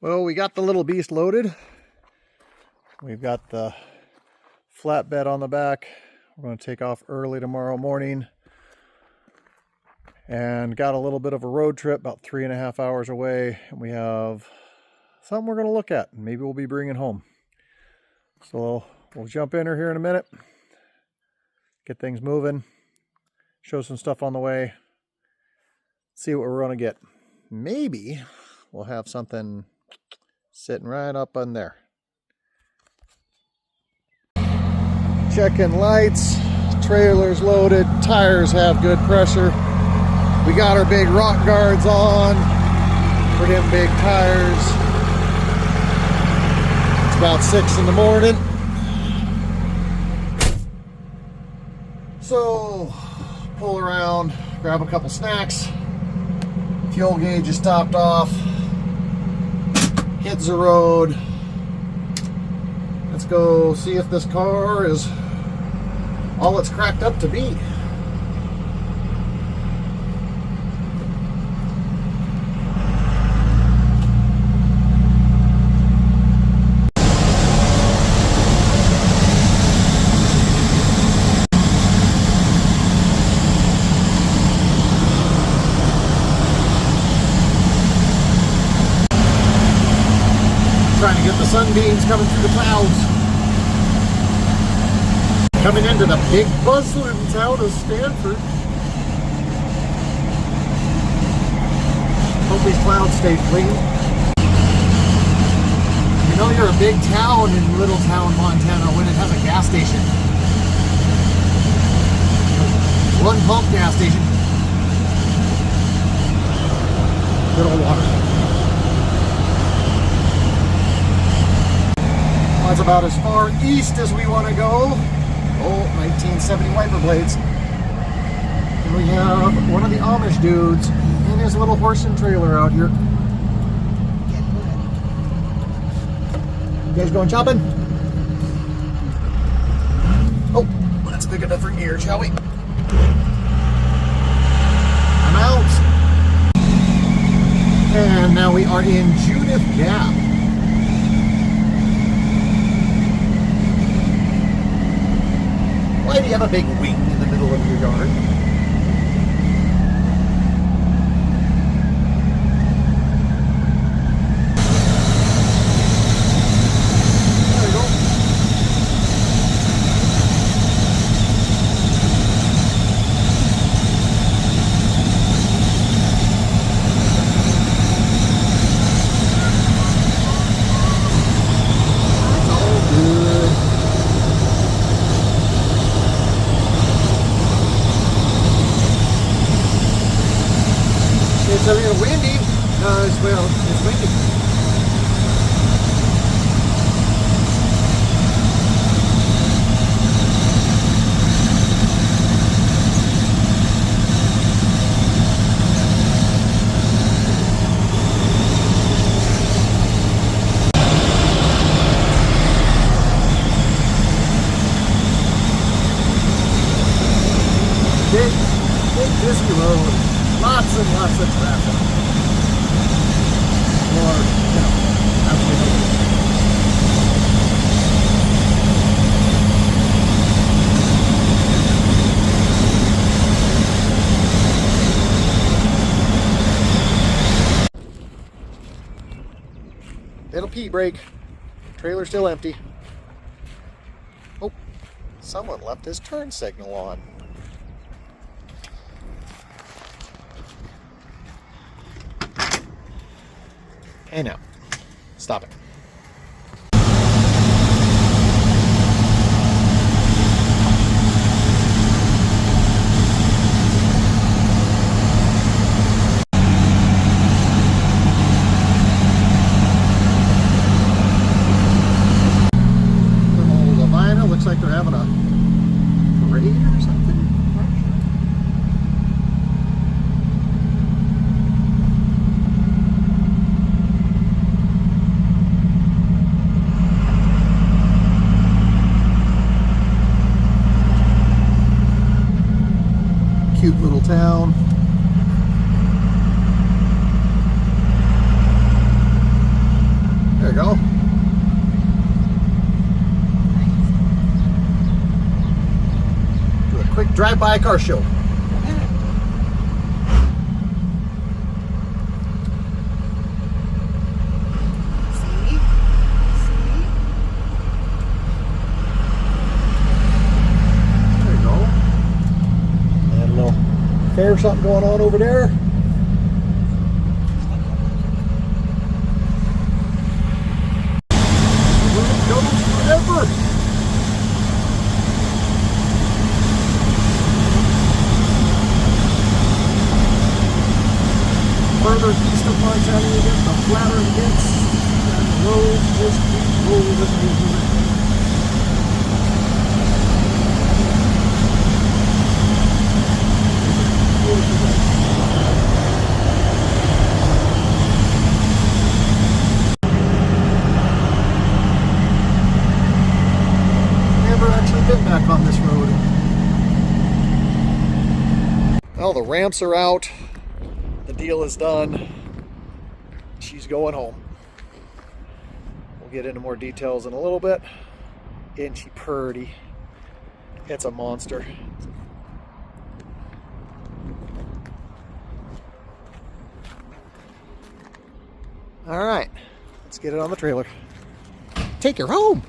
Well, we got the little beast loaded. We've got the flatbed on the back. We're going to take off early tomorrow morning. And got a little bit of a road trip, about 3.5 hours away. And we have something we're going to look at. Maybe we'll be bringing home. So we'll jump in here in a minute. Get things moving. Show some stuff on the way. See what we're going to get. Maybe we'll have something sitting right up on there. Checking lights. Trailer's loaded. Tires have good pressure. We got our big rock guards on for them big tires. It's about 6 in the morning. So, pull around, grab a couple snacks. Fuel gauge is topped off. Hits the road. Let's go see if this car is all it's cracked up to be. Trying to get the sunbeams coming through the clouds. Coming into the big bustling town of Stanford. Hope these clouds stay clean. You know you're a big town in Little Town, Montana when it has a gas station. One pump gas station. Good old water. That's about as far east as we want to go. Oh, 1970 wiper blades. And we have one of the Amish dudes in his little horse and trailer out here. You guys going shopping? Oh, that's big enough for gear, shall we? I'm out. And now we are in Judith Gap. Why do you have a big wing in the middle of your yard? There we go. It's all good. It's a little windy, well, it's windy. Big busy road. Lots and lots of traffic. Or, you know, absolutely. Little pee break. Trailer still empty. Oh, someone left his turn signal on. Hey now, stop it. Lavina looks like they're having a parade or something. Cute little town. you go. Do a quick drive-by car show. Fair something going on over there. Road goes forever. Further east of Montana you get, the flatter it gets, and the road just keeps rolling. Been back on this road. Well, the ramps are out. The deal is done. She's going home. We'll get into more details in a little bit. Isn't she pretty? It's a monster. All right, let's get it on the trailer. Take her home.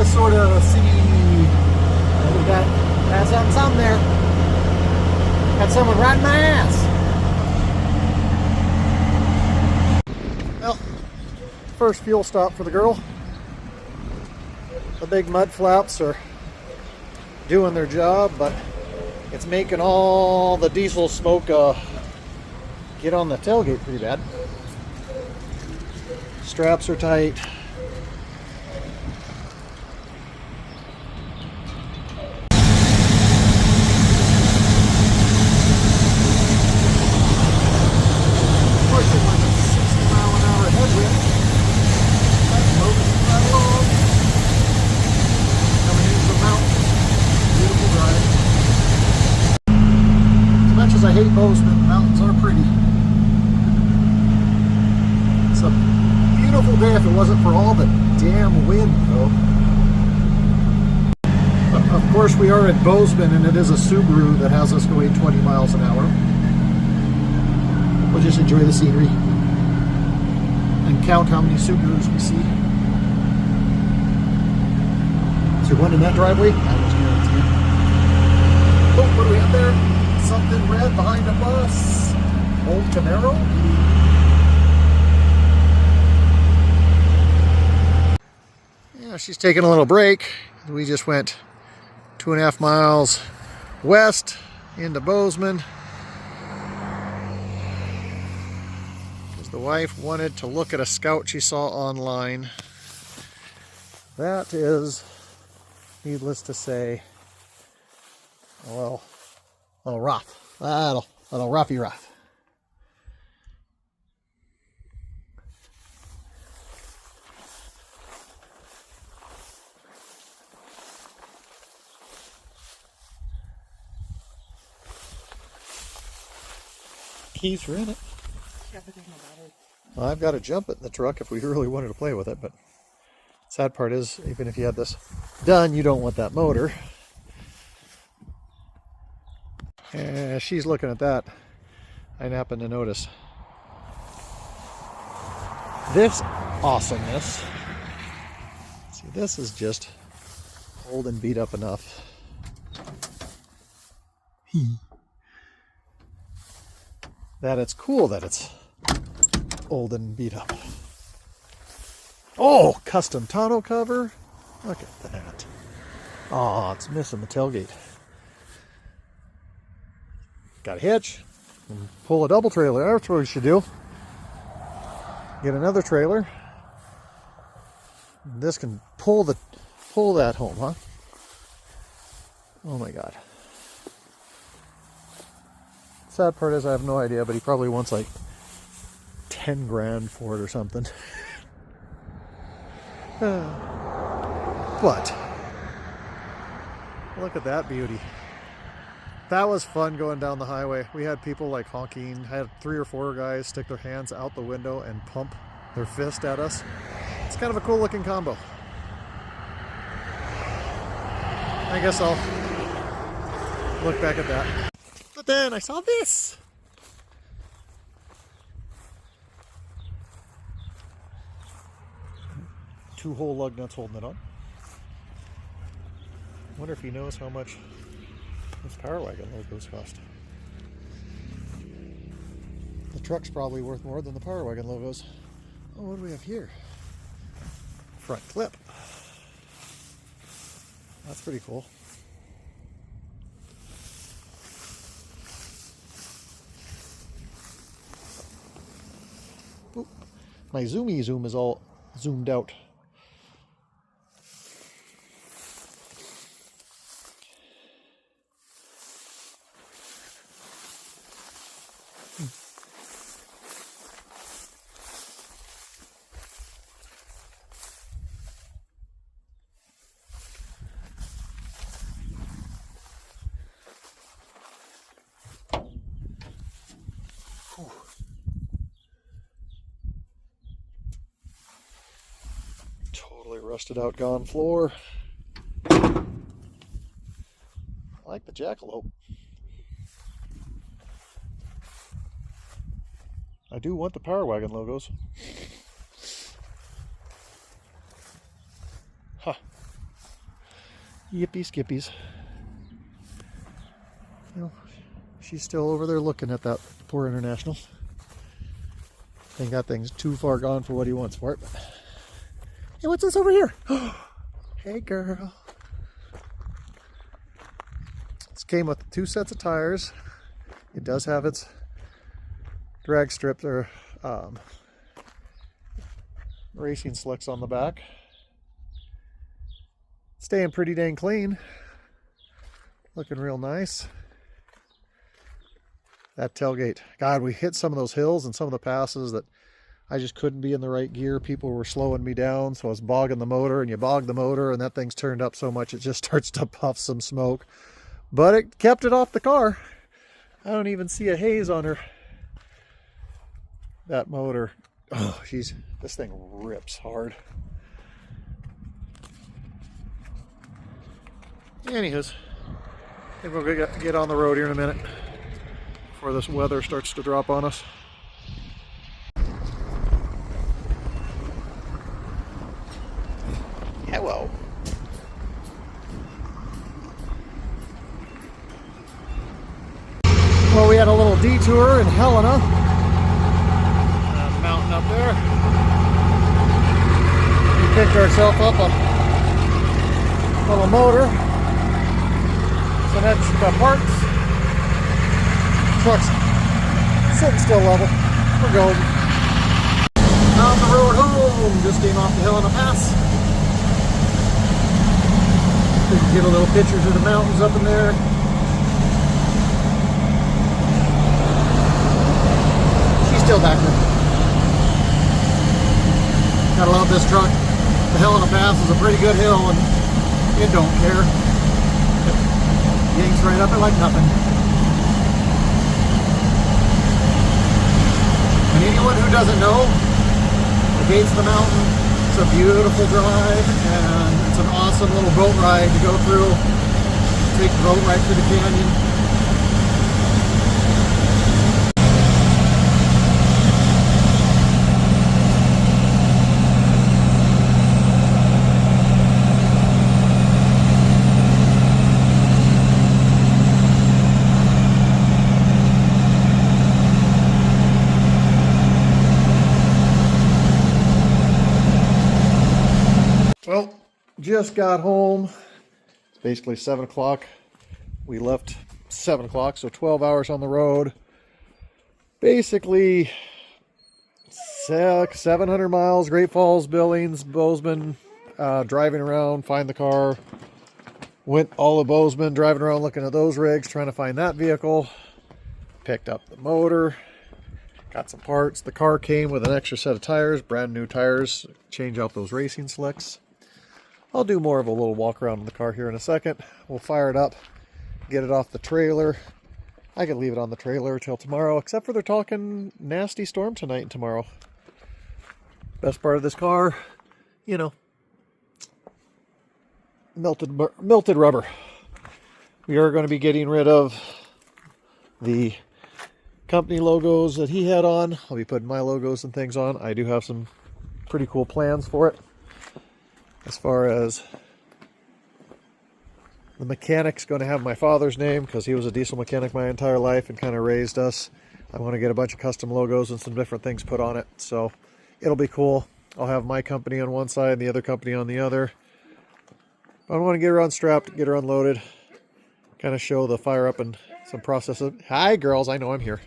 Sort of city. We got something there. Got someone riding my ass. Well, first fuel stop for the girl. The big mud flaps are doing their job, but it's making all the diesel smoke get on the tailgate pretty bad. Straps are tight. I hate Bozeman. The mountains are pretty. It's a beautiful day if it wasn't for all the damn wind, though. Of course, we are at Bozeman, and it is a Subaru that has us going 20 miles an hour. We'll just enjoy the scenery and count how many Subarus we see. Is there one in that driveway? I was guaranteed. Oh, what do we have there? Something red behind a bus. Old Camaro. Yeah, she's taking a little break. We just went 2.5 miles west into Bozeman because the wife wanted to look at a scout she saw online. That is, needless to say, well, a little rough. A little roughy rough. keys are in it. Yeah, but there's no battery. Well, I've got to jump it in the truck if we really wanted to play with it, but sad part is, even if you had this done, you don't want that motor. And she's looking at that. I happen to notice this awesomeness. See, this is just old and beat up enough. That it's cool that it's old and beat up. Oh, custom tonneau cover. Look at that. Oh, it's missing the tailgate. Got a hitch and pull a double trailer. That's what we should do. Get another trailer. This can pull that home, huh? Oh my God. Sad part is I have no idea, but he probably wants like 10 grand for it or something. But look at that beauty. That was fun going down the highway. We had people like honking. I had 3 or 4 guys stick their hands out the window and pump their fist at us. It's kind of a cool looking combo. I guess I'll look back at that. But then I saw this. Two whole lug nuts holding it on. Wonder if he knows how much this Power Wagon logos cost. The truck's probably worth more than the Power Wagon logos. Oh, what do we have here? Front clip. That's pretty cool. Oop. My zoom is all zoomed out. Totally rusted out, gone floor. I like the jackalope. I do want the Power Wagon logos. Huh. Yippee skippies. You know, she's still over there looking at that poor International. I think that thing's too far gone for what he wants for it. But... Hey, what's this over here? Hey, girl. This came with 2 sets of tires. It does have its drag strip or racing slicks on the back. Staying pretty dang clean. Looking real nice. That tailgate. God, we hit some of those hills and some of the passes that I just couldn't be in the right gear. People were slowing me down, so I was bogging the motor, and you bog the motor, and that thing's turned up so much it just starts to puff some smoke. But it kept it off the car. I don't even see a haze on her. That motor, oh, this thing rips hard. Anywho's, I think we'll get on the road here in a minute before this weather starts to drop on us. Hello. Well, we had a little detour in Helena. Mountain up there. We picked ourselves up a little motor. Some extra parts. Truck's sitting still level. We're going. On the road home. Just came off the Helena Pass. You can get a little pictures of the mountains up in there. She's still back there. Gotta love this truck. The Helena Pass is a pretty good hill and it don't care. It yanks right up it like nothing. doesn't know, the gate's the mountain. It's a beautiful drive, and it's an awesome little boat ride to go through. Take the boat right through the canyon. Well, just got home. It's basically 7 o'clock. We left 7 o'clock, so 12 hours on the road. Basically 700 miles, Great Falls, Billings, Bozeman, driving around, find the car. Went all of Bozeman, driving around looking at those rigs, trying to find that vehicle. Picked up the motor, got some parts. The car came with an extra set of tires, brand new tires. Change out those racing slicks. I'll do more of a little walk around in the car here in a second. We'll fire it up, get it off the trailer. I could leave it on the trailer till tomorrow, except for they're talking nasty storm tonight and tomorrow. Best part of this car, you know, melted rubber. We are going to be getting rid of the company logos that he had on. I'll be putting my logos and things on. I do have some pretty cool plans for it. As far as the mechanic's going to have my father's name because he was a diesel mechanic my entire life and kind of raised us. I want to get a bunch of custom logos and some different things put on it. So it'll be cool. I'll have my company on one side and the other company on the other. I want to get her unstrapped, get her unloaded, kind of show the fire up and some processes. Hi girls, I know I'm here.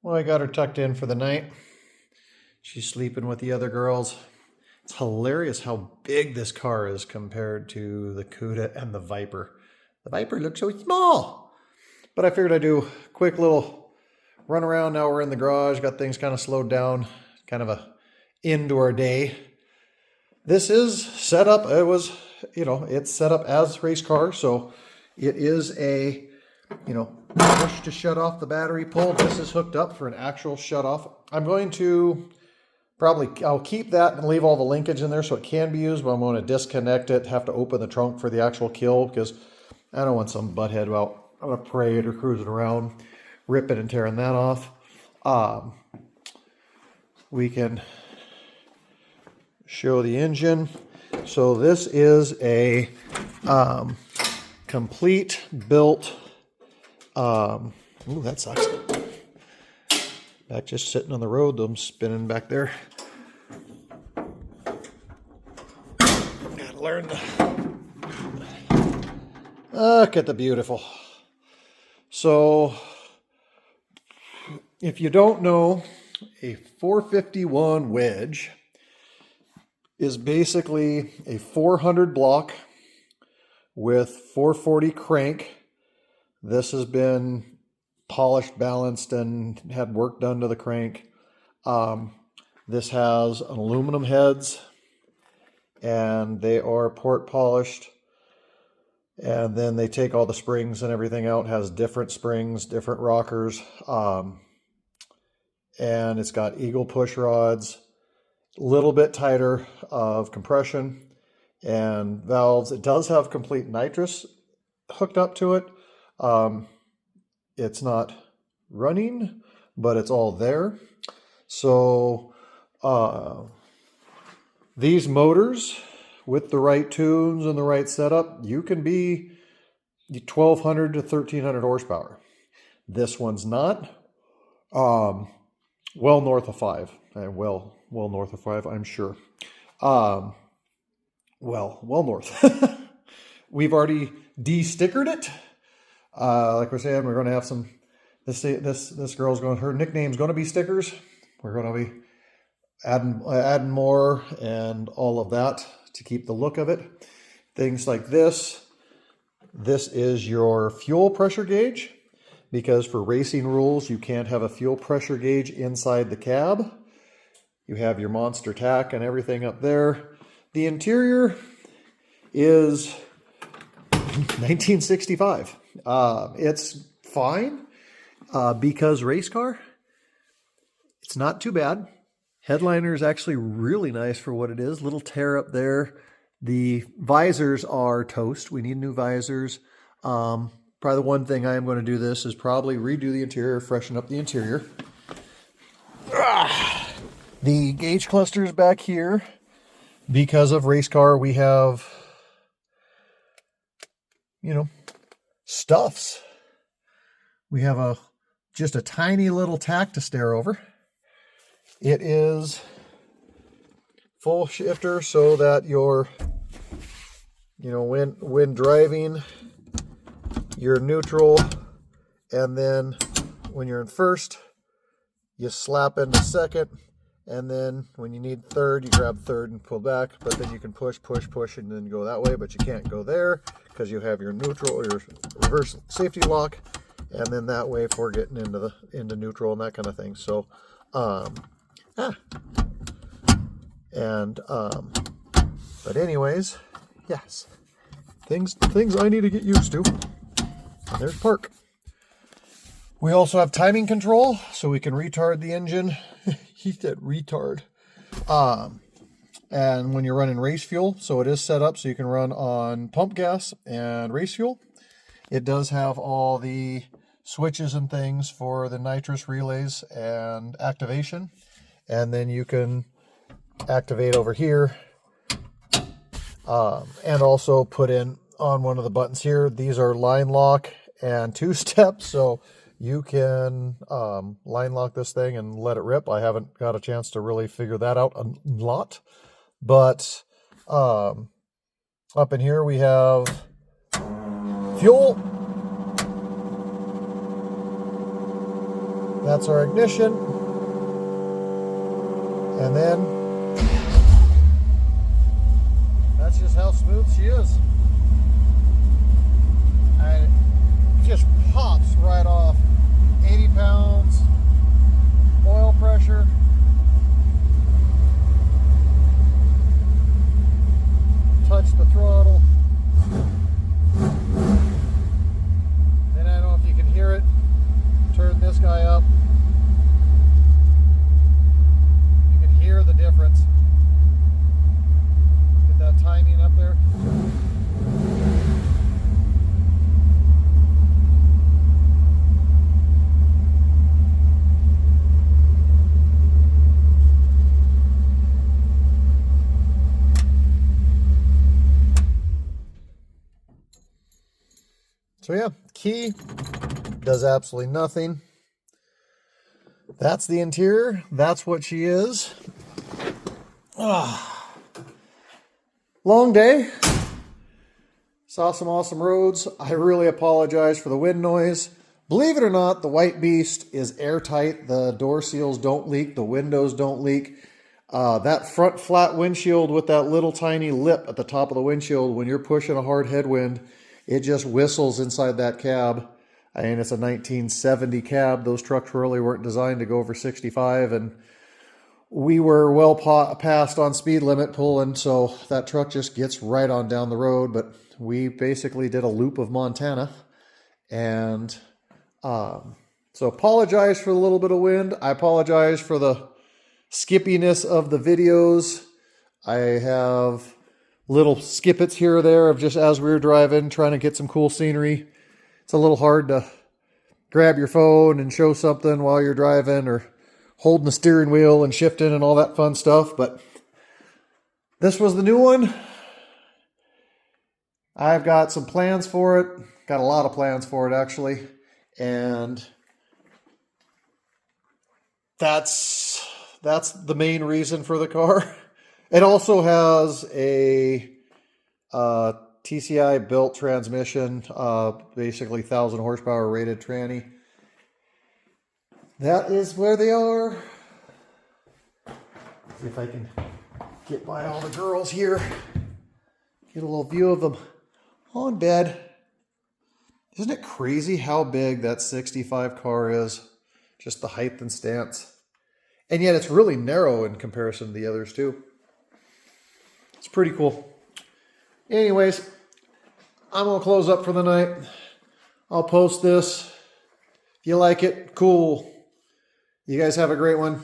Well, I got her tucked in for the night. She's sleeping with the other girls. It's hilarious how big this car is compared to the Cuda and the Viper. The Viper looks so small. But I figured I'd do a quick little run around. Now we're in the garage, got things kind of slowed down, kind of a indoor day. This is set up, it was, it's set up as race car, so it is a, push to shut off the battery pull. This is hooked up for an actual shut off. I'm going to I'll keep that and leave all the linkage in there so it can be used, but I'm going to disconnect it, have to open the trunk for the actual kill because I don't want some butthead out on a parade or cruising around, ripping and tearing that off. We can show the engine. So this is a complete built, ooh, that sucks. Back just sitting on the road, them spinning back there. Gotta learn to look at the beautiful. So if you don't know, a 451 wedge is basically a 400 block with 440 crank. This has been polished, balanced, and had work done to the crank. This has aluminum heads, and they are port polished. And then they take all the springs and everything out. It has different springs, different rockers. and it's got Eagle push rods, a little bit tighter of compression and valves. It does have complete nitrous hooked up to it. It's not running, but it's all there. So these motors, with the right tunes and the right setup, you can be 1,200 to 1,300 horsepower. This one's not. Well north of 5. Well north of 5, I'm sure. Well north. We've already de-stickered it. Like we're saying, we're going to have some. This girl's going. Her nickname's going to be stickers. We're going to be adding more and all of that to keep the look of it. Things like this. This is your fuel pressure gauge, because for racing rules, you can't have a fuel pressure gauge inside the cab. You have your monster tack and everything up there. The interior is 1965. It's fine because race car. It's not too bad. Headliner is actually really nice for what it is. Little tear up there. The visors are toast. We need new visors. Probably the one thing I am going to do this is probably redo the interior, freshen up the interior. The gauge cluster is back here. Because of race car, we have, stuffs. We have just a tiny little tack to stare over. It is full shifter so that you're, when driving, you're neutral, and then when you're in first, you slap into second, and then when you need third, you grab third and pull back, but then you can push, and then go that way, but you can't go there because you have your neutral or your reverse safety lock, and then that way for getting into neutral and that kind of thing. So, but anyways, yes, things I need to get used to. And there's park. We also have timing control, so we can retard the engine. He said retard. And when you're running race fuel, so it is set up so you can run on pump gas and race fuel. It does have all the switches and things for the nitrous relays and activation. And then you can activate over here. And also put in on one of the buttons here. These are line lock and two-step, so you can line lock this thing and let it rip. I haven't got a chance to really figure that out a lot. But up in here we have fuel. That's our ignition. And then that's just how smooth she is. And it just pops right off. 80 pounds, oil pressure. Touch the throttle. Then I don't know if you can hear it. Turn this guy up. You can hear the difference. Get that timing up there. So yeah, key does absolutely nothing. That's the interior. That's what she is. Long day. Saw some awesome roads. I really apologize for the wind noise. Believe it or not, the White Beast is airtight. The door seals don't leak. The windows don't leak. That front flat windshield with that little tiny lip at the top of the windshield, when you're pushing a hard headwind, it just whistles inside that cab. I mean, it's a 1970 cab. Those trucks really weren't designed to go over 65, and we were well past on speed limit pulling, so that truck just gets right on down the road. But we basically did a loop of Montana, and So apologize for the little bit of wind. I apologize for the skippiness of the videos. I have little skippets here or there of just as we were driving, trying to get some cool scenery. It's a little hard to grab your phone and show something while you're driving or holding the steering wheel and shifting and all that fun stuff. But this was the new one. I've got some plans for it. Got a lot of plans for it, actually. And that's the main reason for the car. It also has a TCI built transmission, basically 1,000 horsepower rated tranny. That is where they are. See if I can get by all the girls here. Get a little view of them on bed. Isn't it crazy how big that 65 car is? Just the height and stance. And yet it's really narrow in comparison to the others too. It's pretty cool. Anyways, I'm going to close up for the night. I'll post this. If you like it, cool. You guys have a great one.